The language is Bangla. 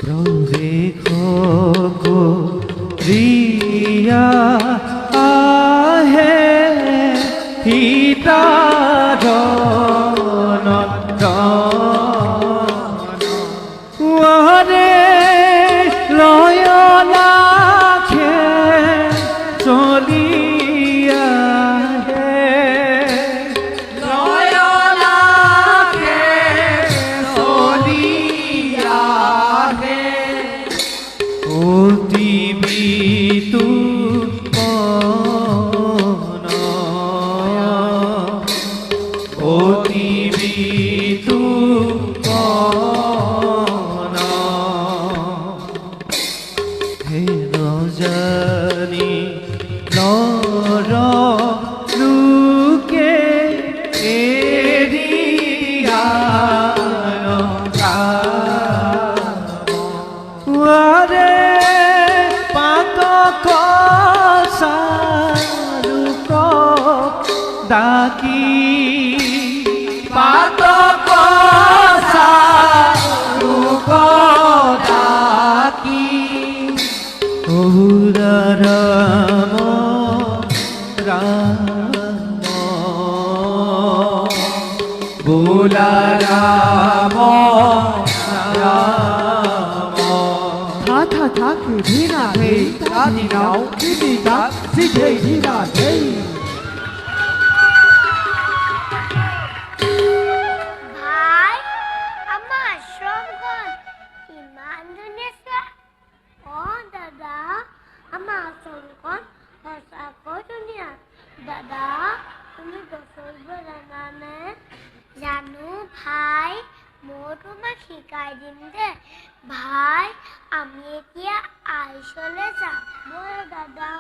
প্ৰৱেশ কৰিয়া আহে সীতাধনত ওৰে লয়লাখে চলি আহে লয়লাখে চলি আহে অতি বিতুপন অতি বিতুপন হে নজানি নৰ লোকে এৰিয়া ওৰে পাতক চালুক ডাকি পাতক চালুক ডাকি বহুৰা ৰাম ৰাম বোলা ৰাম ৰাম থা থা কি ধীরা হে আদি নাও কিদি দা সিধে ধীরা হে ভাই আমার শ্রমঘর ইমান ধুনীয়া ও দাদা আমার শ্রমঘর সঁচাকৈ ধুনীয়া দাদা তুমি গছৰিব জানানে জানো ভাই মই তোমাক শিকাই দিম দে ভাই আমি এতিয়া আইচলে যাম ব'ল দাদা